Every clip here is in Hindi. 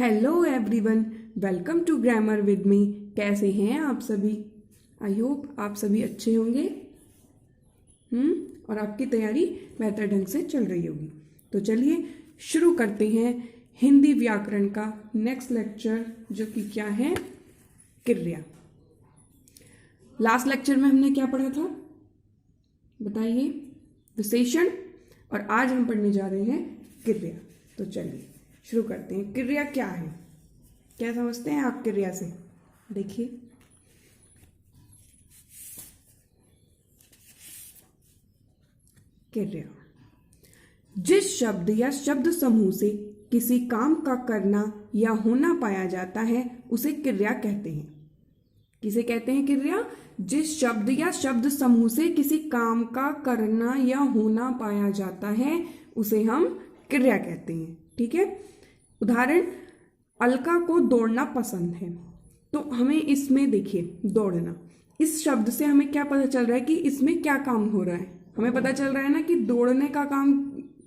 Hello everyone, welcome to grammar with me. कैसे हैं आप सभी? आई होप आप सभी अच्छे होंगे और आपकी तैयारी बेहतर ढंग से चल रही होगी। तो चलिए शुरू करते हैं हिंदी व्याकरण का नेक्स्ट लेक्चर, जो कि क्या है, क्रिया। लास्ट लेक्चर में हमने क्या पढ़ा था बताइए? विशेषण। और आज हम पढ़ने जा रहे हैं क्रिया। तो चलिए शुरू करते हैं। क्रिया क्या है, क्या समझते हैं आप क्रिया से? देखिए, क्रिया जिस शब्द या शब्द समूह से किसी काम का करना या होना पाया जाता है उसे क्रिया कहते हैं। किसे कहते हैं क्रिया? जिस शब्द या शब्द समूह से किसी काम का करना या होना पाया जाता है उसे हम क्रिया कहते हैं। ठीक है। उदाहरण, अलका को दौड़ना पसंद है। तो हमें इसमें देखिए, दौड़ना, इस शब्द से हमें क्या पता चल रहा है कि इसमें क्या काम हो रहा है? हमें पता चल रहा है ना कि दौड़ने का काम,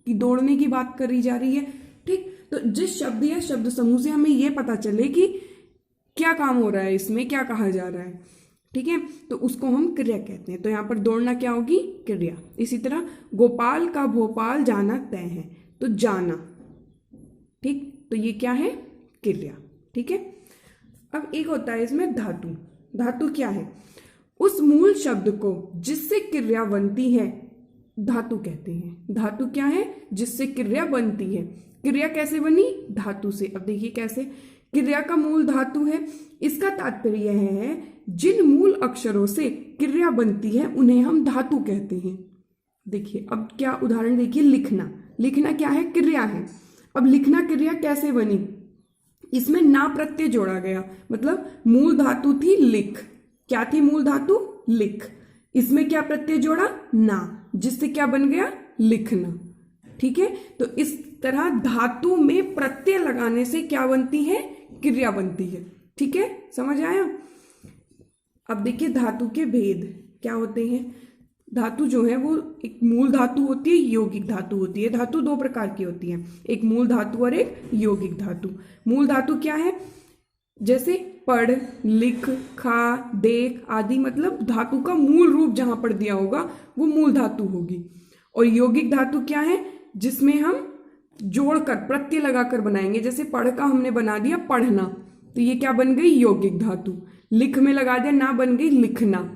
कि दौड़ने की बात करी जा रही है। ठीक। तो जिस शब्द या शब्द समूह से हमें यह पता चले कि क्या काम हो रहा है, इसमें क्या कहा जा रहा है, ठीक है, तो उसको हम क्रिया कहते हैं। तो यहां पर दौड़ना क्या होगी? क्रिया। इसी तरह गोपाल का भोपाल जाना तय है, तो जाना, ठीक, तो ये क्या है? क्रिया। ठीक है। अब एक होता है इसमें धातु। धातु क्या है? उस मूल शब्द को जिससे क्रिया बनती है धातु कहते हैं। धातु क्या है? जिससे क्रिया बनती है। क्रिया कैसे बनी? धातु से। अब देखिए कैसे। क्रिया का मूल धातु है। इसका तात्पर्य यह है जिन मूल अक्षरों से क्रिया बनती है उन्हें हम धातु कहते हैं। देखिए अब क्या उदाहरण देखिए, लिखना। लिखना क्या है? क्रिया है। अब लिखना क्रिया कैसे बनी? इसमें ना प्रत्यय जोड़ा गया, मतलब मूल धातु थी लिख। क्या थी मूल धातु? लिख। इसमें क्या प्रत्यय जोड़ा? ना, जिससे क्या बन गया? लिखना। ठीक है। तो इस तरह धातु में प्रत्यय लगाने से क्या बनती है? क्रिया बनती है। ठीक है, समझ आया? अब देखिए धातु के भेद क्या होते हैं। धातु जो है वो एक मूल धातु होती है, यौगिक धातु होती है। धातु दो प्रकार की होती है, एक मूल धातु और एक यौगिक धातु। मूल धातु क्या है? जैसे पढ़, लिख, खा, देख आदि, मतलब धातु का मूल रूप जहां पर दिया होगा वो मूल धातु होगी। और यौगिक धातु क्या है? जिसमें हम जोड़कर प्रत्यय लगाकर बनाएंगे। जैसे पढ़ का हमने बना दिया पढ़ना, तो ये क्या बन गई? यौगिक धातु। लिख में लगा दिया ना, बन गई लिखना।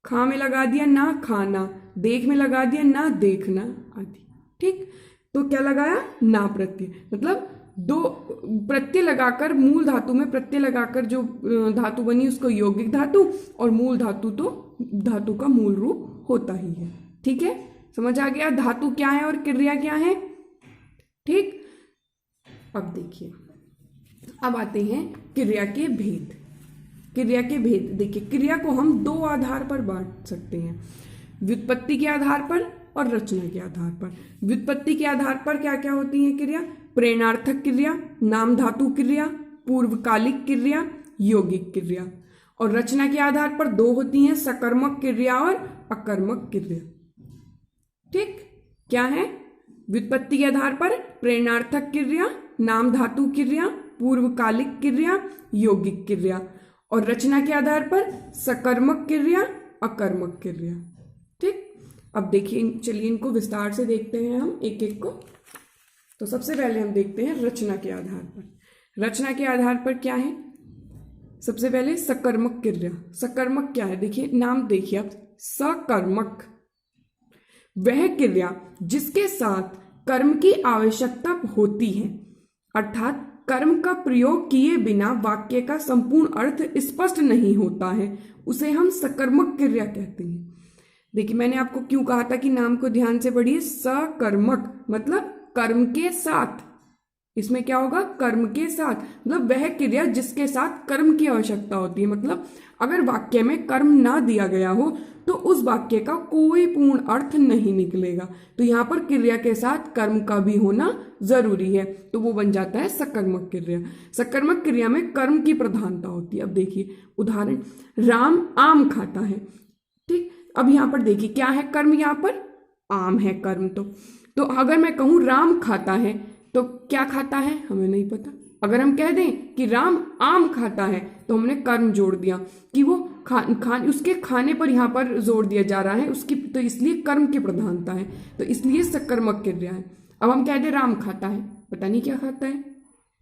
खा में लगा दिया ना, खाना। देख में लगा दिया ना, देखना आदि। ठीक। तो क्या लगाया? ना प्रत्यय, मतलब दो प्रत्यय लगाकर, मूल धातु में प्रत्यय लगाकर जो धातु बनी उसको यौगिक धातु, और मूल धातु तो धातु का मूल रूप होता ही है। ठीक है, समझ आ गया धातु क्या है और क्रिया क्या है? ठीक। अब देखिए, अब आते हैं क्रिया के भेद। क्रिया के भेद देखिए, क्रिया को हम दो आधार पर बांट सकते हैं, व्युत्पत्ति के आधार पर और रचना के आधार पर। व्युत्पत्ति के आधार पर क्या क्या होती है क्रिया? प्रेरणार्थक क्रिया, नाम धातु क्रिया, पूर्वकालिक क्रिया, यौगिक क्रिया। और रचना के आधार पर दो होती हैं, सकर्मक क्रिया और अकर्मक क्रिया। ठीक, क्या है? व्युत्पत्ति के आधार पर प्रेरणार्थक क्रिया, नाम धातु क्रिया, पूर्वकालिक क्रिया, यौगिक क्रिया। और रचना के आधार पर सकर्मक क्रिया, अकर्मक क्रिया। ठीक। अब देखिए, चलिए इनको विस्तार से देखते हैं हम एक एक को। तो सबसे पहले हम देखते हैं रचना के आधार पर। रचना के आधार पर क्या है? सबसे पहले सकर्मक क्रिया। सकर्मक क्या है? देखिए नाम देखिए आप, सकर्मक, वह क्रिया जिसके साथ कर्म की आवश्यकता होती है, अर्थात कर्म का प्रयोग किए बिना वाक्य का संपूर्ण अर्थ स्पष्ट नहीं होता है, उसे हम सकर्मक क्रिया कहते हैं। देखिए मैंने आपको क्यों कहा था कि नाम को ध्यान से पढ़िए। सकर्मक मतलब कर्म के साथ। इसमें क्या होगा? कर्म के साथ, मतलब वह क्रिया जिसके साथ कर्म की आवश्यकता होती है। मतलब अगर वाक्य में कर्म ना दिया गया हो तो उस वाक्य का कोई पूर्ण अर्थ नहीं निकलेगा। तो यहाँ पर क्रिया के साथ कर्म का भी होना जरूरी है, तो वो बन जाता है सकर्मक क्रिया। सकर्मक क्रिया में कर्म की प्रधानता होती है। अब देखिए उदाहरण, राम आम खाता है। ठीक। अब यहाँ पर देखिए क्या है कर्म? यहाँ पर आम है कर्म। तो अगर मैं कहूं राम खाता है तो क्या खाता है? हमें नहीं पता, अगर हम कह दें कि राम आम खाता है तो हमने कर्म जोड़ दिया कि वो उसके खाने पर यहाँ पर जोर दिया जा रहा है उसकी, तो इसलिए कर्म की प्रधानता है, तो इसलिए सकर्मक क्रिया है। अब हम कह दें राम खाता है, पता नहीं क्या खाता है,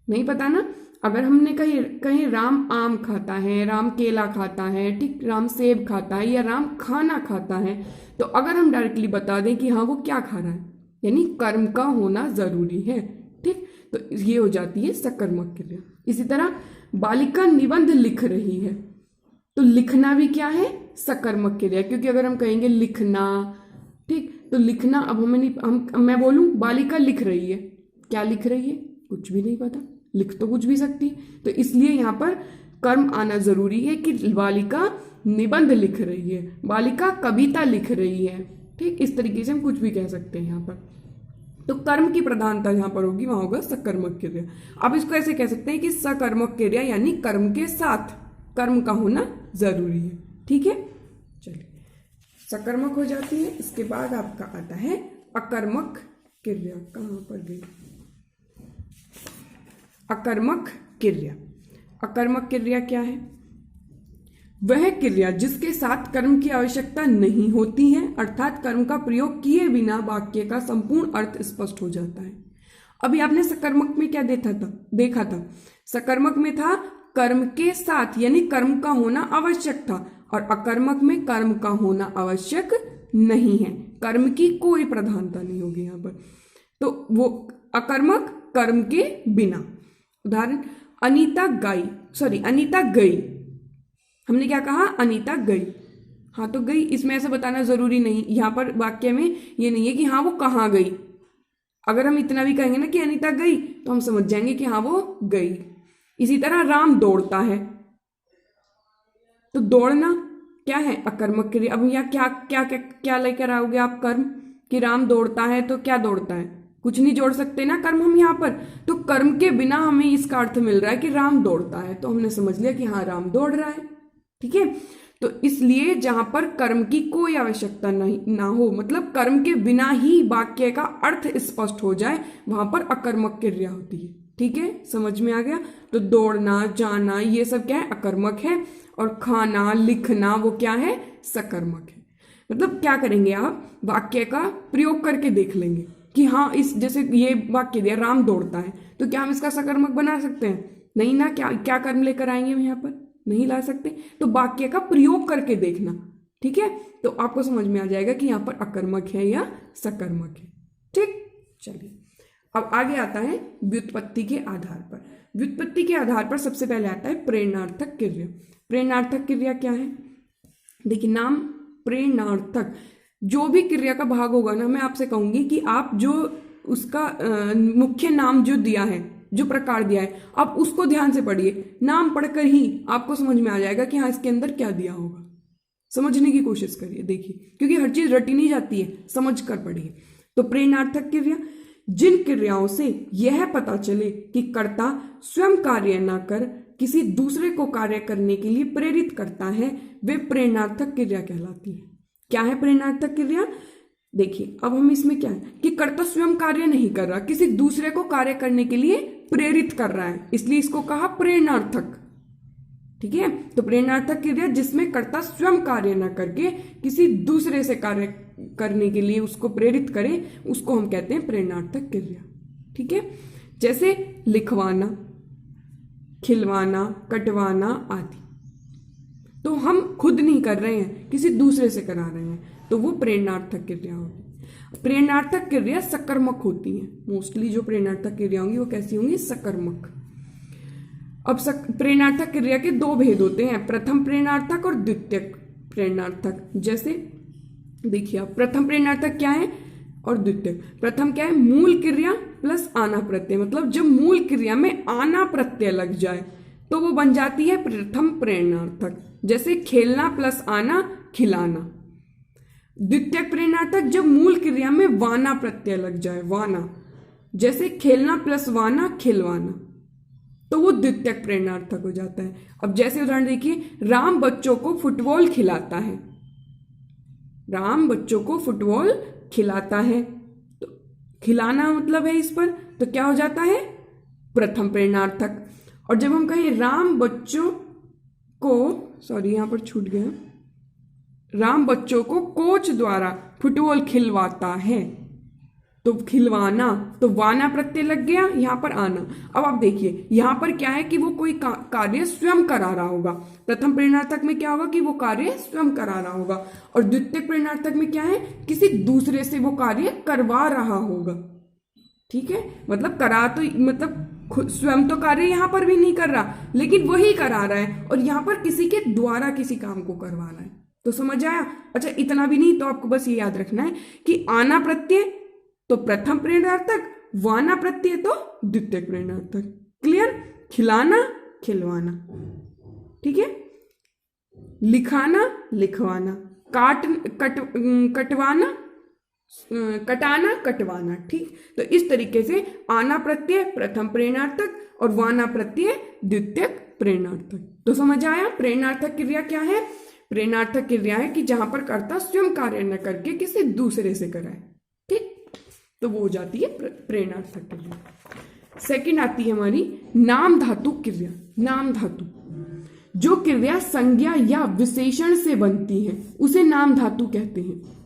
नहीं पता ना। अगर हमने कहीं राम आम खाता है, राम केला खाता है, ठीक, राम सेब खाता है या राम खाना खाता है, तो अगर हम डायरेक्टली बता दें कि हाँ वो क्या खा रहा है, यानी कर्म का होना जरूरी है, ठीक, तो ये हो जाती है सकर्मक क्रिया। इसी तरह बालिका निबंध लिख रही है, तो लिखना भी क्या है, सकर्मक क्रिया, क्योंकि अगर हम कहेंगे लिखना, ठीक, तो लिखना, अब मैं बोलूं बालिका लिख रही है, क्या लिख रही है, कुछ भी नहीं पता, लिख तो कुछ भी सकती है, तो इसलिए यहाँ पर कर्म आना जरूरी है कि बालिका निबंध लिख रही है, बालिका कविता लिख रही है, ठीक, इस तरीके से हम कुछ भी कह सकते हैं यहाँ पर। तो कर्म की प्रधानता जहां पर होगी वहां होगा सकर्मक क्रिया। अब इसको ऐसे कह सकते हैं कि सकर्मक क्रिया यानी कर्म के साथ कर्म का होना जरूरी है, ठीक है। चलिए, सकर्मक हो जाती है। इसके बाद आपका आता है अकर्मक क्रिया। कहां पर गई अकर्मक क्रिया? अकर्मक क्रिया क्या है? वह क्रिया जिसके साथ कर्म की आवश्यकता नहीं होती है, अर्थात कर्म का प्रयोग किए बिना वाक्य का संपूर्ण अर्थ स्पष्ट हो जाता है। अभी आपने सकर्मक में क्या देखा था? सकर्मक में था कर्म के साथ, यानी कर्म का होना आवश्यक था, और अकर्मक में कर्म का होना आवश्यक नहीं है, कर्म की कोई प्रधानता नहीं होगी यहाँ पर। तो वो अकर्मक कर्म के बिना। उदाहरण, अनीता गई। हमने क्या कहा? अनीता गई। हाँ, तो गई, इसमें ऐसा बताना जरूरी नहीं, यहाँ पर वाक्य में ये नहीं है कि हाँ वो कहाँ गई। अगर हम इतना भी कहेंगे ना कि अनीता गई, तो हम समझ जाएंगे कि हाँ वो गई। इसी तरह राम दौड़ता है, तो दौड़ना क्या है? अकर्मक क्रिया। अब यहाँ क्या क्या क्या, क्या लेकर आओगे आप कर्म, कि राम दौड़ता है, तो क्या दौड़ता है? कुछ नहीं जोड़ सकते ना कर्म हम यहाँ पर, तो कर्म के बिना हमें इसका अर्थ मिल रहा है कि राम दौड़ता है, तो हमने समझ लिया कि हाँ राम दौड़ रहा है, ठीक है। तो इसलिए जहां पर कर्म की कोई आवश्यकता ना हो, मतलब कर्म के बिना ही वाक्य का अर्थ स्पष्ट हो जाए, वहां पर अकर्मक क्रिया होती है, ठीक है, समझ में आ गया। तो दौड़ना, जाना, ये सब क्या है? अकर्मक है, और खाना, लिखना, वो क्या है? सकर्मक है। मतलब क्या करेंगे आप? वाक्य का प्रयोग करके देख लेंगे कि हाँ, इस जैसे ये वाक्य दिया राम दौड़ता है, तो क्या हम इसका सकर्मक बना सकते हैं? नहीं ना। क्या कर्म लेकर आएंगे हम यहाँ पर? नहीं ला सकते। तो वाक्य का प्रयोग करके देखना, ठीक है, तो आपको समझ में आ जाएगा कि यहाँ पर अकर्मक है या सकर्मक है, ठीक। चलिए, अब आगे आता है व्युत्पत्ति के आधार पर। व्युत्पत्ति के आधार पर सबसे पहले आता है प्रेरणार्थक क्रिया। प्रेरणार्थक क्रिया क्या है? देखिए, नाम प्रेरणार्थक, जो भी क्रिया का भाग होगा ना, मैं आपसे कहूंगी कि आप जो उसका मुख्य नाम जो दिया है, जो प्रकार दिया है, आप उसको ध्यान से पढ़िए। नाम पढ़कर ही आपको समझ में आ जाएगा कि हाँ इसके अंदर क्या दिया होगा। समझने की कोशिश करिए, देखिए, क्योंकि हर चीज रटी नहीं जाती है, समझ कर पढ़िए। तो प्रेरणार्थक क्रिया, जिन क्रियाओं से यह पता चले कि कर्ता स्वयं कार्य न कर किसी दूसरे को कार्य करने के लिए प्रेरित करता है, वे प्रेरणार्थक क्रिया कहलाती है। क्या है प्रेरणार्थक क्रिया? देखिए, अब हम इसमें क्या है कि कर्ता स्वयं कार्य नहीं कर रहा, किसी दूसरे को कार्य करने के लिए प्रेरित कर रहा है, इसलिए इसको कहा प्रेरणार्थक, ठीक है। तो प्रेरणार्थक क्रिया जिसमें कर्ता स्वयं कार्य न करके किसी दूसरे से कार्य करने के लिए उसको प्रेरित करे, उसको हम कहते हैं प्रेरणार्थक क्रिया, ठीक है। जैसे लिखवाना, खिलवाना, कटवाना आदि, तो हम खुद नहीं कर रहे हैं, किसी दूसरे से करा रहे हैं, तो वो प्रेरणार्थक क्रिया होगी। प्रेरणार्थक क्रिया सकर्मक होती है। मोस्टली जो प्रेरणार्थक क्रिया होंगी वो कैसी होंगी? सकर्मक। अब प्रेरणार्थक क्रिया के दो भेद होते हैं, प्रथम प्रेरणार्थक और द्वितीय प्रेरणार्थक। जैसे देखिए, आप प्रथम प्रेरणार्थक क्या है और द्वितीय। प्रथम क्या है? मूल क्रिया प्लस आना प्रत्यय, मतलब जब मूल क्रिया में आना प्रत्यय लग जाए तो वो बन जाती है प्रथम प्रेरणार्थक। जैसे खेलना प्लस आना, खिलाना। द्वितीय प्रेरणार्थक जब मूल क्रिया में वाना प्रत्यय लग जाए, वाना, जैसे खेलना प्लस वाना, खिलवाना, तो वो द्वितीय प्रेरणार्थक हो जाता है। अब जैसे उदाहरण देखिए, राम बच्चों को फुटबॉल खिलाता है। राम बच्चों को फुटबॉल खिलाता है, तो खिलाना मतलब है इस पर, तो क्या हो जाता है? प्रथम प्रेरणार्थक। और जब हम कहें राम बच्चों को, सॉरी यहां पर छूट गया, राम बच्चों को कोच द्वारा फुटबॉल खिलवाता है, तो खिलवाना, तो वाना प्रत्यय लग गया, यहां पर आना। अब आप देखिए यहां पर क्या है कि वो कोई कार्य स्वयं करा रहा होगा। प्रथम प्रेरणार्थक में क्या होगा कि वो कार्य स्वयं करा रहा होगा, और द्वितीय प्रेरणार्थक में क्या है, किसी दूसरे से वो कार्य करवा रहा होगा। ठीक है, मतलब करा तो मतलब स्वयं तो कार्य यहां पर भी नहीं कर रहा, लेकिन वही करा रहा है, और यहां पर किसी के द्वारा किसी काम को करवा रहा है। तो समझ आया? अच्छा, इतना भी नहीं, तो आपको बस ये याद रखना है कि आना प्रत्यय तो प्रथम प्रेरणार्थक, वाना प्रत्यय तो द्वितीय प्रेरणार्थक। क्लियर? खिलाना, खिलवाना, ठीक है, लिखाना, लिखवाना, कटवाना, कटाना, कटवाना। ठीक, तो इस तरीके से आना प्रत्यय प्रथम प्रेरणार्थक और वाना प्रत्यय द्वितीय प्रेरणार्थक। तो समझ आया? प्रेरणार्थक क्रिया क्या है? प्रेरणार्थक क्रिया है कि जहां पर कर्ता स्वयं कार्य न करके किसी दूसरे से कराए। ठीक, तो वो हो जाती है प्रेरणार्थक क्रिया। सेकंड आती है हमारी नाम धातु क्रिया। नाम धातु, जो क्रिया संज्ञा या विशेषण से बनती है उसे नाम धातु कहते हैं।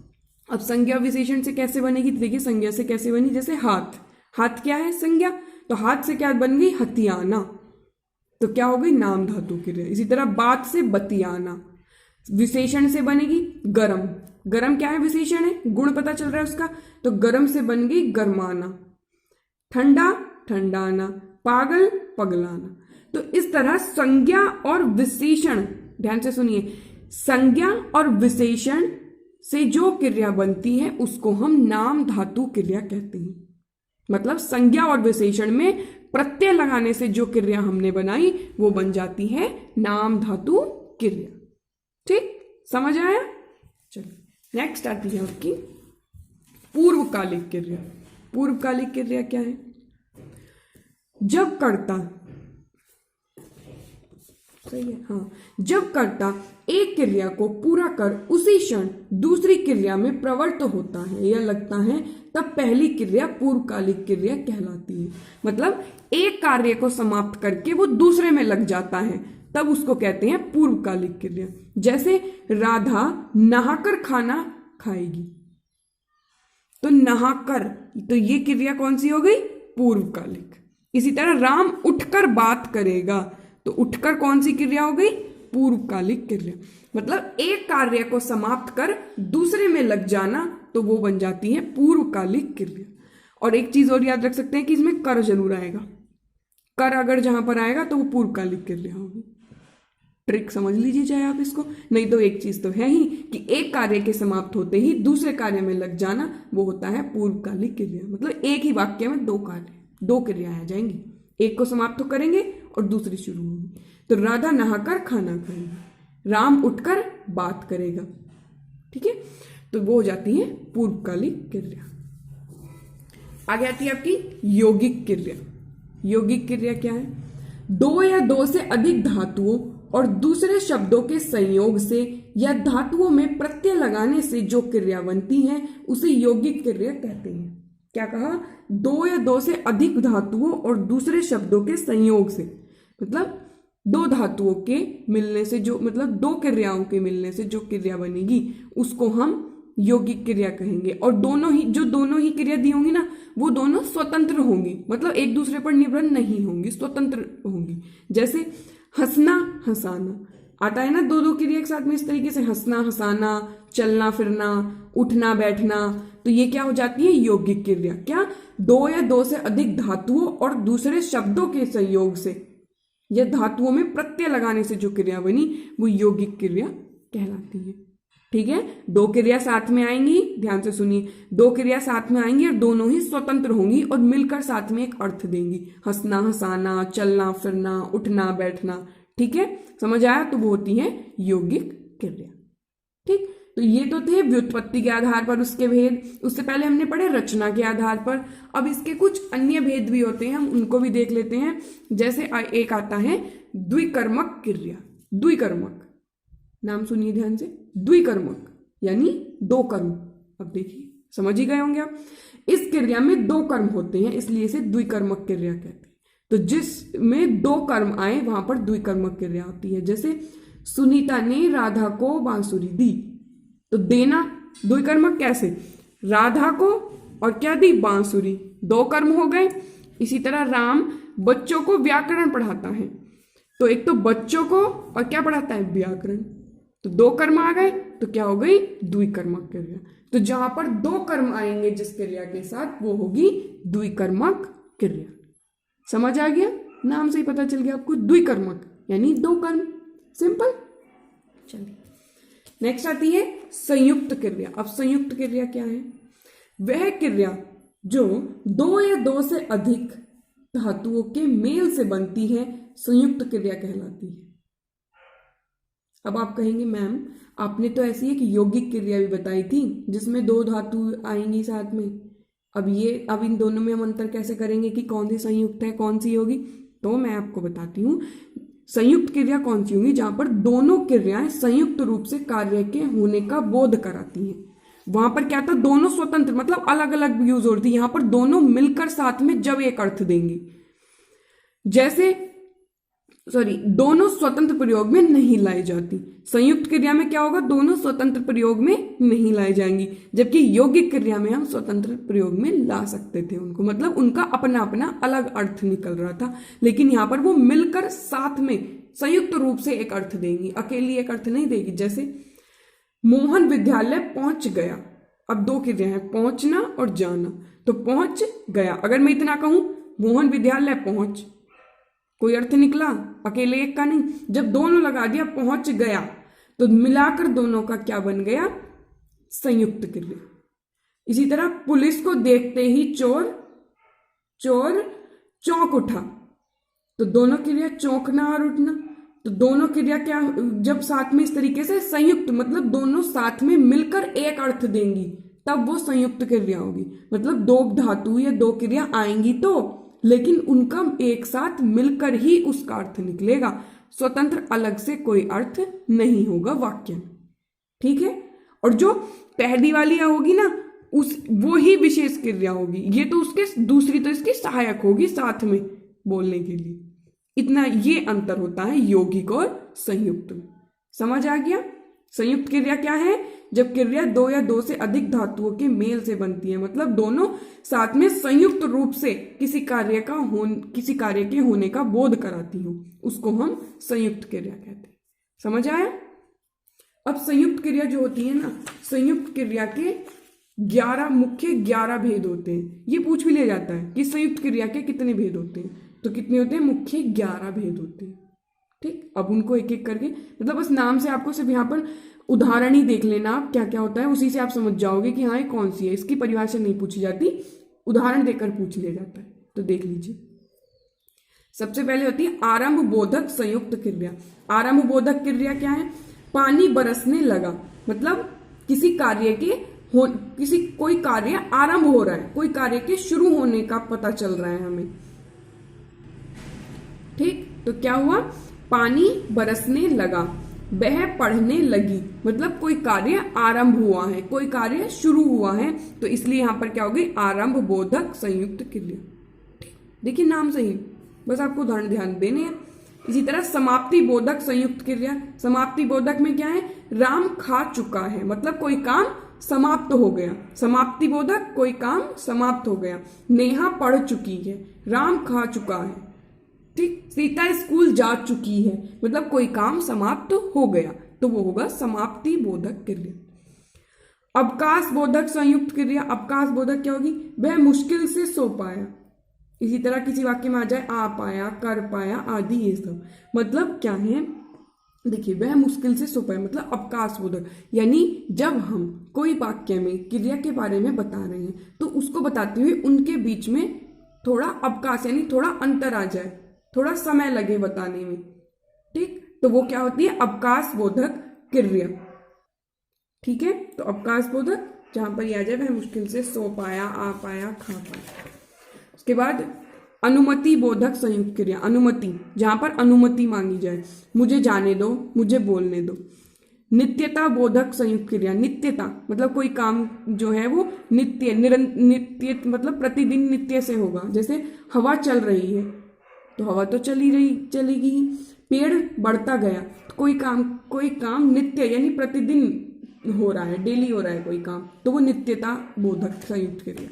अब संज्ञा विशेषण से कैसे बनेगी? देखिए संज्ञा से कैसे बनी, जैसे हाथ, हाथ क्या है? संज्ञा, तो हाथ से क्या बन गई? हथियाना, तो क्या हो गई? नाम धातु क्रिया। इसी तरह बात से बतियाना, विशेषण से बनेगी गरम, गरम क्या है? विशेषण है, गुण पता चल रहा है उसका, तो गरम से बन गई गरमाना। ठंडा, ठंडाना, पागल, पगलाना। तो इस तरह संज्ञा और विशेषण, ध्यान से सुनिए, संज्ञा और विशेषण से जो क्रिया बनती है उसको हम नाम धातु क्रिया कहते हैं। मतलब संज्ञा और विशेषण में प्रत्यय लगाने से जो क्रिया हमने बनाई वो बन जाती है नाम धातु क्रिया। ठीक, समझ आया? चलिए नेक्स्ट आती है आपकी पूर्वकालिक क्रिया। पूर्वकालिक क्रिया क्या है? जब कर्ता, सही है, हाँ, जब कर्ता एक क्रिया को पूरा कर उसी क्षण दूसरी क्रिया में प्रवृत्त होता है या लगता है, तब पहली क्रिया पूर्वकालिक क्रिया कहलाती है। मतलब एक कार्य को समाप्त करके वो दूसरे में लग जाता है, तब उसको कहते हैं पूर्वकालिक क्रिया। जैसे राधा नहाकर खाना खाएगी, तो नहाकर, तो ये क्रिया कौन सी हो गई? पूर्वकालिक। इसी तरह राम उठकर बात करेगा, तो उठकर कौन सी क्रिया हो गई? पूर्वकालिक क्रिया। मतलब एक कार्य को समाप्त कर दूसरे में लग जाना, तो वो बन जाती है पूर्वकालिक क्रिया। और एक चीज और याद रख सकते हैं कि इसमें कर जरूर आएगा, कर अगर जहां पर आएगा तो वो पूर्वकालिक क्रिया होगी। ट्रिक समझ लीजिए चाहे आप इसको, नहीं तो एक चीज तो है ही कि एक कार्य के समाप्त होते ही दूसरे कार्य में लग जाना, वो होता है पूर्वकालिक क्रिया। मतलब एक ही वाक्य में दो कार्य, दो क्रियाएं आ जाएंगी, एक को समाप्त तो करेंगे और दूसरी शुरू होगी। तो राधा नहाकर खाना खाएगी, राम उठकर बात करेगा। ठीक है, तो वो हो जाती है पूर्वकालिक क्रिया। आगे आती है आपकी यौगिक क्रिया। यौगिक क्रिया क्या है? दो या दो से अधिक धातुओं और दूसरे शब्दों के संयोग से या धातुओं में प्रत्यय लगाने से जो क्रिया बनती है उसे यौगिक क्रिया कहते हैं। क्या कहा? दो या दो से अधिक धातुओं और दूसरे शब्दों के संयोग से, मतलब दो धातुओं के मिलने से जो, मतलब दो क्रियाओं के मिलने से जो क्रिया बनेगी उसको हम यौगिक क्रिया कहेंगे। और दोनों ही क्रिया दी होंगी ना, वो दोनों स्वतंत्र होंगी, मतलब एक दूसरे पर निर्भर नहीं होंगी, स्वतंत्र होंगी। जैसे हंसना, हंसाना आता है ना, दो दो क्रिया एक साथ में इस तरीके से, हंसना, हंसाना, चलना फिरना, उठना बैठना, तो ये क्या हो जाती है? यौगिक क्रिया। क्या? दो या दो से अधिक धातुओं और दूसरे शब्दों के संयोग से या धातुओं में प्रत्यय लगाने से जो क्रिया बनी वो यौगिक क्रिया कहलाती है। ठीक है, दो क्रिया साथ में आएंगी, ध्यान से सुनिए, दो क्रिया साथ में आएंगी और दोनों ही स्वतंत्र होंगी और मिलकर साथ में एक अर्थ देंगी, हंसना, हंसाना, चलना फिरना, उठना बैठना। ठीक है, समझ आया? तो वो होती है यौगिक क्रिया। ठीक, तो ये तो थे व्युत्पत्ति के आधार पर उसके भेद, उससे पहले हमने पढ़े रचना के आधार पर। अब इसके कुछ अन्य भेद भी होते हैं, हम उनको भी देख लेते हैं। जैसे एक आता है द्विकर्मक क्रिया। द्विकर्मक, नाम सुनिए ध्यान से, द्विकर्मक यानी दो कर्म। अब देखिए, समझ ही गए होंगे आप। इस क्रिया में दो कर्म होते हैं, इसलिए इसे द्विकर्मक क्रिया कहते हैं। तो जिसमें दो कर्म आए वहां पर द्विकर्मक क्रिया होती है। जैसे सुनीता ने राधा को बांसुरी दी, तो देना द्विकर्मक कैसे, राधा को और क्या दी, बांसुरी, दो कर्म हो गए। इसी तरह राम बच्चों को व्याकरण पढ़ाता है, तो एक तो बच्चों को और क्या पढ़ाता है, व्याकरण, तो दो कर्म आ गए, तो क्या हो गई, द्विकर्मक क्रिया। तो जहां पर दो कर्म आएंगे जिस क्रिया के साथ, वो होगी द्विकर्मक क्रिया। समझ आ गया, नाम से ही पता चल गया आपको, द्विकर्मक यानी दो कर्म, सिंपल। चलिए नेक्स्ट आती है संयुक्त क्रिया। अब संयुक्त क्रिया क्या है, वह क्रिया जो दो या दो से अधिक धातुओं के मेल से बनती है संयुक्त क्रिया कहलाती है। अब आप कहेंगे मैम आपने तो ऐसी एक यौगिक क्रिया भी बताई थी जिसमें दो धातु आएंगी साथ में, अब इन दोनों में हम अंतर कैसे करेंगे कि कौन सी संयुक्त है कौन सी होगी। तो मैं आपको बताती हूँ संयुक्त क्रिया कौन सी होगी, जहां पर दोनों क्रियाएं संयुक्त रूप से कार्य के होने का बोध कराती हैं। वहां पर क्या था, दोनों स्वतंत्र मतलब अलग अलग यूज होती है, यहां पर दोनों मिलकर साथ में जब एक अर्थ देंगी, जैसे दोनों स्वतंत्र प्रयोग में नहीं लाई जाती। संयुक्त क्रिया में क्या होगा, दोनों स्वतंत्र प्रयोग में नहीं लाई जाएंगी, जबकि यौगिक क्रिया में हम स्वतंत्र प्रयोग में ला सकते थे उनको, मतलब उनका अपना अपना अलग अर्थ निकल रहा था, लेकिन यहां पर वो मिलकर साथ में संयुक्त रूप से एक अर्थ देंगी, अकेली एक अर्थ नहीं देगी। जैसे मोहन विद्यालय पहुंच गया, अब दो क्रिया है, पहुंचना और जाना, तो पहुंच गया, अगर मैं इतना कहूं मोहन विद्यालय पहुंच, कोई अर्थ निकला, अकेले एक का नहीं। जब दोनों लगा दिया पहुंच गया, तो मिलाकर दोनों का क्या बन गया, संयुक्त क्रिया। इसी तरह पुलिस को देखते ही चोर चौंक उठा, तो दोनों क्रिया चौंकना और उठना, तो दोनों क्रिया क्या जब साथ में इस तरीके से संयुक्त मतलब दोनों साथ में मिलकर एक अर्थ देंगी तब वो संयुक्त क्रिया होगी। मतलब दो धातु या दो क्रिया आएंगी तो, लेकिन उनका एक साथ मिलकर ही उसका अर्थ निकलेगा, स्वतंत्र अलग से कोई अर्थ नहीं होगा वाक्य में, ठीक है। और जो पहली वाली होगी ना वो ही विशेष क्रिया होगी, ये तो उसके दूसरी तो इसकी सहायक होगी साथ में बोलने के लिए। इतना ये अंतर होता है यौगिक और संयुक्त में। समझ आ गया, संयुक्त क्रिया क्या है, जब क्रिया दो या दो से अधिक धातुओं के मेल से बनती है, मतलब दोनों साथ में संयुक्त रूप से किसी कार्य के होने का बोध कराती हो, उसको हम संयुक्त क्रिया कहते हैं। समझ आया। अब संयुक्त क्रिया जो होती है ना, संयुक्त क्रिया के 11 भेद होते हैं। ये पूछ भी लिया जाता है कि संयुक्त क्रिया के कितने भेद होते हैं, तो कितने होते हैं, मुख्य 11 भेद होते हैं। ठीक, अब उनको एक एक करके मतलब बस नाम से आपको सिर्फ यहाँ पर उदाहरण ही देख लेना आप क्या क्या होता है, उसी से आप समझ जाओगे कि हाँ ये कौन सी है। इसकी परिभाषा नहीं पूछी जाती, उदाहरण देकर पूछ लिया जाता है। तो देख लीजिए, सबसे पहले होती है आरंभ बोधक संयुक्त क्रिया। आरंभ बोधक क्रिया क्या है, पानी बरसने लगा, मतलब किसी कोई कार्य आरंभ हो रहा है, कोई कार्य के शुरू होने का पता चल रहा है हमें। ठीक, तो क्या हुआ, पानी बरसने लगा, वह पढ़ने लगी, मतलब कोई कार्य आरंभ हुआ है, कोई कार्य शुरू हुआ है, तो इसलिए यहां पर क्या होगी, आरंभ बोधक संयुक्त क्रिया। देखिए नाम से ही बस आपको उदाहरण ध्यान देने हैं। इसी तरह समाप्ति बोधक संयुक्त क्रिया। समाप्ति बोधक में क्या है, राम खा चुका है, मतलब कोई काम समाप्त हो गया। समाप्ति बोधक कोई काम समाप्त हो गया। नेहा पढ़ चुकी है, राम खा चुका है। ठीक, सीता स्कूल जा चुकी है, मतलब कोई काम समाप्त हो गया, तो वो होगा समाप्ति बोधक क्रिया। अवकाश बोधक संयुक्त क्रिया। अवकाश बोधक क्या होगी, वह मुश्किल से सो पाया। इसी तरह किसी वाक्य में आ जाए आ पाया, कर पाया आदि, ये सब मतलब क्या है, देखिए वह मुश्किल से सो पाया मतलब अवकाश बोधक, यानी जब हम कोई वाक्य में क्रिया के बारे में बता रहे हैं तो उसको बताते हुए उनके बीच में थोड़ा अवकाश यानी थोड़ा अंतर आ जाए, थोड़ा समय लगे बताने में। ठीक, तो वो क्या होती है, अवकाश बोधक क्रिया। ठीक है, तो अवकाश बोधक जहां पर ये आ जाए वह मुश्किल से सो पाया, आ पाया, खा पाया। उसके बाद अनुमति बोधक संयुक्त क्रिया। अनुमति, जहां पर अनुमति मांगी जाए, मुझे जाने दो, मुझे बोलने दो। नित्यता बोधक संयुक्त क्रिया। नित्यता मतलब कोई काम जो है वो नित्य मतलब प्रतिदिन नित्य से होगा। जैसे हवा चल रही है, तो हवा तो चलेगी ही। पेड़ बढ़ता गया तो कोई काम नित्य यानी प्रतिदिन हो रहा है, डेली हो रहा है कोई काम, तो वो नित्यता बोधक संयुक्त क्रिया।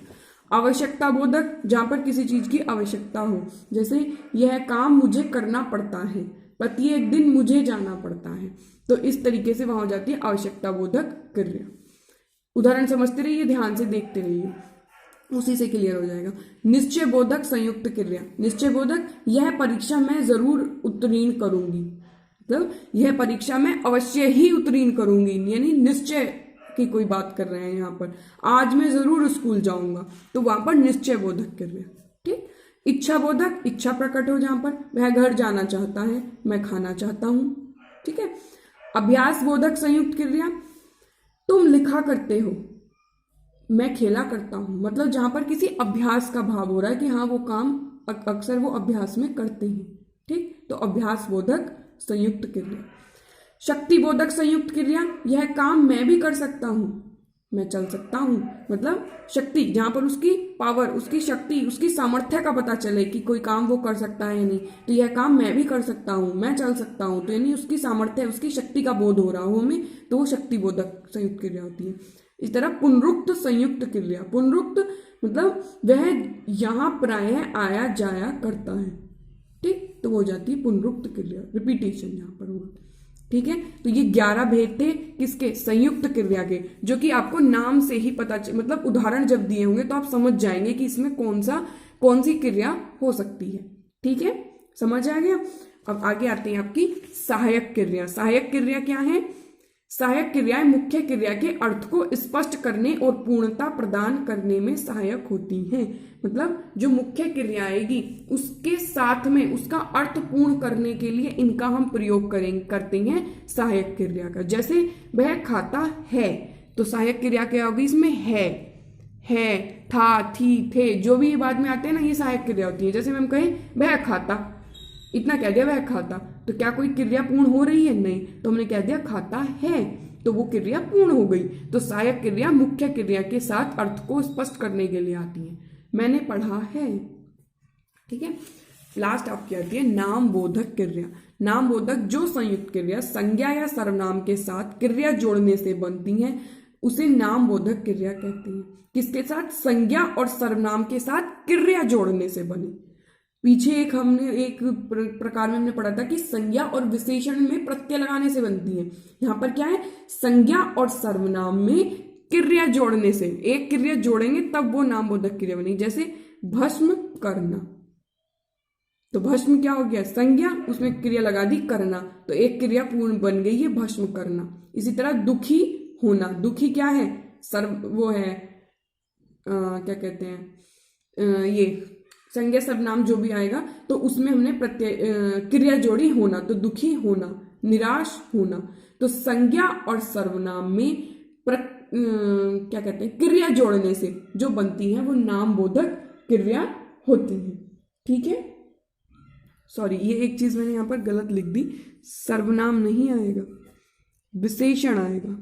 आवश्यकता बोधक, जहां पर किसी चीज की आवश्यकता हो, जैसे यह काम मुझे करना पड़ता है, प्रत्येक दिन मुझे जाना पड़ता है, तो इस तरीके से वहां हो जाती है आवश्यकता बोधक क्रिया। उदाहरण समझते रहिए, ध्यान से देखते रहिए, उसी से क्लियर हो जाएगा। निश्चय बोधक संयुक्त क्रिया। निश्चय बोधक, यह परीक्षा मैं जरूर उत्तीर्ण करूंगी, मतलब यह परीक्षा मैं अवश्य ही उत्तीर्ण करूंगी, यानी निश्चय की कोई बात कर रहे हैं यहाँ पर। आज मैं जरूर स्कूल जाऊंगा, तो वहां पर निश्चय बोधक क्रिया। ठीक। इच्छा बोधक, इच्छा प्रकट हो जहां पर, वह घर जाना चाहता है, मैं खाना चाहता हूं। ठीक है। अभ्यास बोधक संयुक्त क्रिया, तुम लिखा करते हो, मैं खेला करता हूं, मतलब जहां पर किसी अभ्यास का भाव हो रहा है कि हाँ वो काम अक्सर वो अभ्यास में करते हैं। ठीक। तो अभ्यास बोधक संयुक्त क्रिया। शक्ति बोधक संयुक्त क्रिया, यह काम मैं भी कर सकता हूं, मैं चल सकता हूं, मतलब शक्ति, जहां पर उसकी पावर, उसकी शक्ति, उसकी सामर्थ्य का पता चले कि कोई काम वो कर सकता है या नहीं, तो यह काम मैं भी कर सकता हूं, मैं चल सकता हूं, तो यानी उसकी सामर्थ्य, उसकी शक्ति का बोध हो रहा हो हमें, तो वो शक्ति बोधक संयुक्त क्रिया होती है। इस तरह पुनरुक्त संयुक्त क्रिया, पुनरुक्त मतलब वह यहां प्रायः आया जाया करता है। ठीक। तो वो हो जाती है पुनरुक्त क्रिया, रिपीटेशन यहाँ पर हुआ। ठीक है। तो ये 11 भेद थे किसके, संयुक्त क्रिया के, जो कि आपको नाम से ही पता मतलब उदाहरण जब दिए होंगे तो आप समझ जाएंगे कि इसमें कौन सी क्रिया हो सकती है। ठीक है, समझ आ गया। अब आगे आते हैं आपकी सहायक क्रिया। सहायक क्रिया क्या है? सहायक क्रियाएं मुख्य क्रिया के अर्थ को स्पष्ट करने और पूर्णता प्रदान करने में सहायक होती हैं। मतलब जो मुख्य क्रिया आएगी उसके साथ में उसका अर्थ पूर्ण करने के लिए इनका हम प्रयोग करते हैं सहायक क्रिया का। जैसे वह खाता है, तो सहायक क्रिया क्या होगी इसमें? है, था, थी, थे, जो भी बाद में आते हैं ना, ये सहायक क्रिया होती है। जैसे हम कहें वह खाता, इतना कह दिया वह खाता, तो क्या कोई क्रिया पूर्ण हो रही है? नहीं, तो हमने कह दिया खाता है, तो वो क्रिया पूर्ण हो गई। तो सहायक क्रिया मुख्य क्रिया के साथ अर्थ को स्पष्ट करने के लिए आती है। मैंने पढ़ा है। ठीक है। लास्ट आपकी आती है नाम बोधक क्रिया। नाम बोधक जो संयुक्त क्रिया संज्ञा या सर्वनाम के साथ क्रिया जोड़ने से बनती है उसे नाम बोधक क्रिया कहते हैं। किसके साथ? संज्ञा और सर्वनाम के साथ क्रिया जोड़ने से बने। पीछे एक प्रकार में हमने पढ़ा था कि संज्ञा और विशेषण में प्रत्यय लगाने से बनती है। यहाँ पर क्या है? संज्ञा और सर्वनाम में क्रिया जोड़ने से, एक क्रिया जोड़ेंगे तब वो नाम बोधक क्रिया बनेगी। जैसे भस्म करना, तो भस्म क्या हो गया? संज्ञा, उसमें क्रिया लगा दी करना, तो एक क्रिया पूर्ण बन गई है भस्म करना। इसी तरह दुखी होना, दुखी क्या है? वो है क्या कहते हैं, ये संज्ञा सर्वनाम जो भी आएगा तो उसमें हमने प्रत्यय क्रिया जोड़ी होना, तो दुखी होना, निराश होना। तो संज्ञा और सर्वनाम में क्या कहते हैं, क्रिया जोड़ने से जो बनती है वो नाम बोधक क्रिया होती है। ठीक है। सॉरी, ये एक चीज मैंने यहाँ पर गलत लिख दी, सर्वनाम नहीं आएगा, विशेषण आएगा,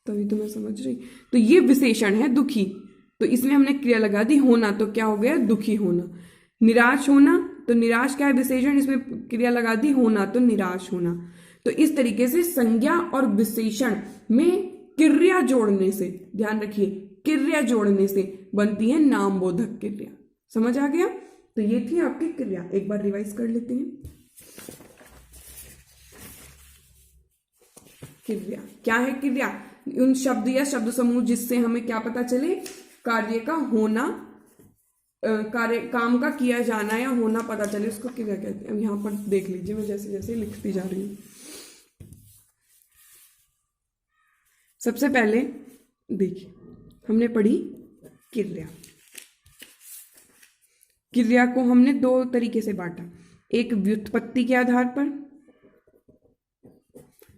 तभी तो मैं समझ रही। तो ये विशेषण है दुखी, तो इसमें हमने क्रिया लगा दी होना, तो क्या हो गया? दुखी होना। निराश होना, तो निराश क्या है? विशेषण, इसमें क्रिया लगा दी होना, तो निराश होना। तो इस तरीके से संज्ञा और विशेषण में क्रिया जोड़ने से, ध्यान रखिए, क्रिया जोड़ने से बनती है नाम बोधक क्रिया। समझ आ गया? तो ये थी आपकी क्रिया। एक बार रिवाइज कर लेते हैं। क्रिया क्या है? क्रिया उन शब्द या शब्द समूह जिससे हमें क्या पता चले? कार्य का होना, कार्य काम का किया जाना या होना पता चले, उसको क्रिया कहते हैं। अब यहां पर देख लीजिए, मैं जैसे जैसे लिखती जा रही हूं। सबसे पहले देखिए, हमने पढ़ी क्रिया। क्रिया को हमने दो तरीके से बांटा, एक व्युत्पत्ति के आधार पर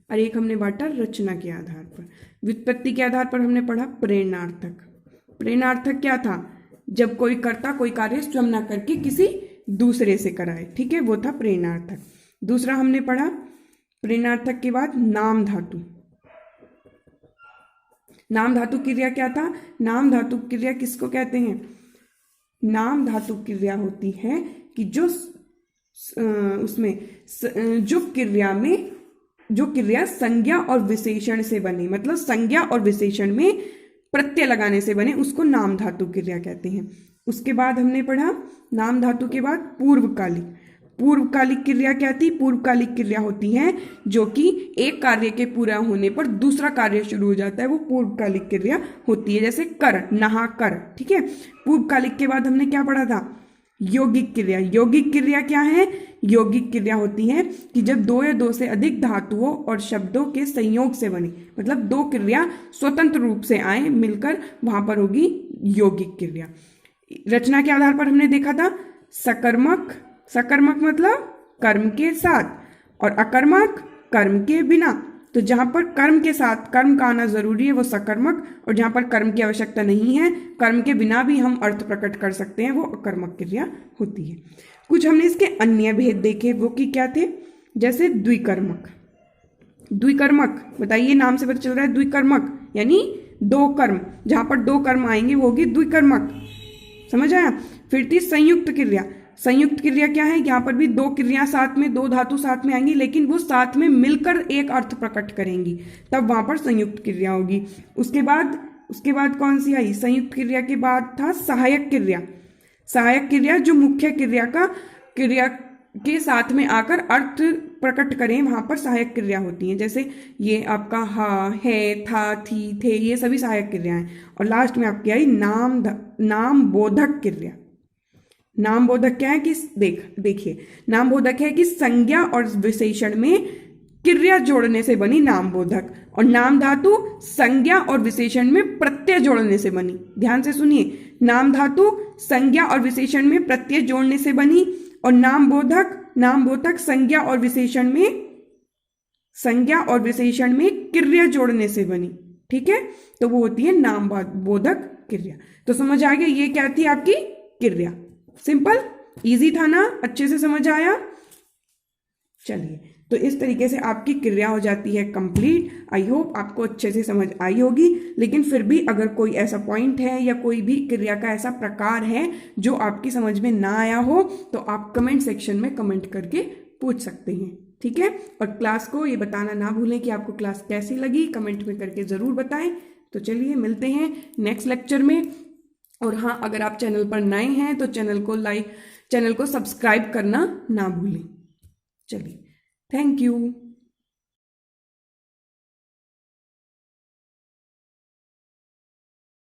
और एक हमने बांटा रचना के आधार पर। व्युत्पत्ति के आधार पर हमने पढ़ा प्रेरणार्थक। प्रेरणार्थक क्या था? जब कोई कर्ता कोई कार्य स्वयं ना करके किसी दूसरे से कराए, ठीक है, वो था प्रेरणार्थक। दूसरा हमने पढ़ा प्रेरणार्थक के बाद नाम धातु। नाम धातु क्रिया क्या था? नाम धातु क्रिया किसको कहते हैं? नाम धातु क्रिया होती है कि जो उसमें जो क्रिया संज्ञा और विशेषण से बने, मतलब संज्ञा और विशेषण में प्रत्यय लगाने से बने, उसको नाम धातु क्रिया कहते हैं। उसके बाद हमने पढ़ा नाम धातु के बाद पूर्वकालिक क्रिया क्या थी? पूर्वकालिक क्रिया होती है जो कि एक कार्य के पूरा होने पर दूसरा कार्य शुरू हो जाता है, वो पूर्वकालिक क्रिया होती है। जैसे कर, नहा कर, ठीक है। पूर्वकालिक के बाद हमने क्या पढ़ा था? यौगिक क्रिया। यौगिक क्रिया क्या है? यौगिक क्रिया होती है कि जब दो या दो से अधिक धातुओं और शब्दों के संयोग से बने, मतलब दो क्रिया स्वतंत्र रूप से आए मिलकर, वहां पर होगी यौगिक क्रिया। रचना के आधार पर हमने देखा था सकर्मक, सकर्मक मतलब कर्म के साथ, और अकर्मक कर्म के बिना। तो जहां पर कर्म के साथ कर्म का आना जरूरी है वो सकर्मक, और जहां पर कर्म की आवश्यकता नहीं है, कर्म के बिना भी हम अर्थ प्रकट कर सकते हैं, वो अकर्मक क्रिया होती है। कुछ हमने इसके अन्य भेद देखे, वो कि क्या थे? जैसे द्विकर्मक। द्विकर्मक बताइए, नाम से पता चल रहा है द्विकर्मक यानी दो कर्म, जहां पर दो कर्म आएंगे वो होगी द्विकर्मक, समझ आया? फिर थी संयुक्त क्रिया। संयुक्त क्रिया क्या है? यहाँ पर भी दो क्रिया साथ में, दो धातु साथ में आएंगी, लेकिन वो साथ में मिलकर एक अर्थ प्रकट करेंगी, तब वहां पर संयुक्त क्रिया होगी। उसके बाद कौन सी आई? संयुक्त क्रिया के बाद था सहायक क्रिया। सहायक क्रिया जो मुख्य क्रिया के साथ में आकर अर्थ प्रकट करें, वहां पर सहायक क्रिया होती है। जैसे ये आपका हा, है, था, थी, थे, ये सभी सहायक क्रियाएं। और लास्ट में आपकी आई नाम बोधक क्रिया। नाम बोधक क्या है कि देखिए नाम बोधक है कि संज्ञा और विशेषण में क्रिया जोड़ने से बनी नाम बोधक, और नाम धातु संज्ञा और विशेषण में प्रत्यय जोड़ने से बनी। ध्यान से सुनिए, नाम धातु संज्ञा और विशेषण में प्रत्यय जोड़ने से बनी, और नाम बोधक संज्ञा और विशेषण में क्रिया जोड़ने से बनी, ठीक है। तो वो होती है नाम बोधक क्रिया। तो समझ आ गया ये क्या थी आपकी क्रिया। सिंपल, इजी था ना? अच्छे से समझ आया? चलिए, तो इस तरीके से आपकी क्रिया हो जाती है कंप्लीट। आई होप आपको अच्छे से समझ आई होगी। लेकिन फिर भी अगर कोई ऐसा पॉइंट है या कोई भी क्रिया का ऐसा प्रकार है जो आपकी समझ में ना आया हो, तो आप कमेंट सेक्शन में कमेंट करके पूछ सकते हैं, ठीक है। और क्लास को ये बताना ना भूलें कि आपको क्लास कैसी लगी, कमेंट में करके ज़रूर बताएं। तो चलिए मिलते हैं नेक्स्ट लेक्चर में। और हाँ, अगर आप चैनल पर नए हैं तो चैनल को सब्सक्राइब करना ना भूलें। चलिए, थैंक यू।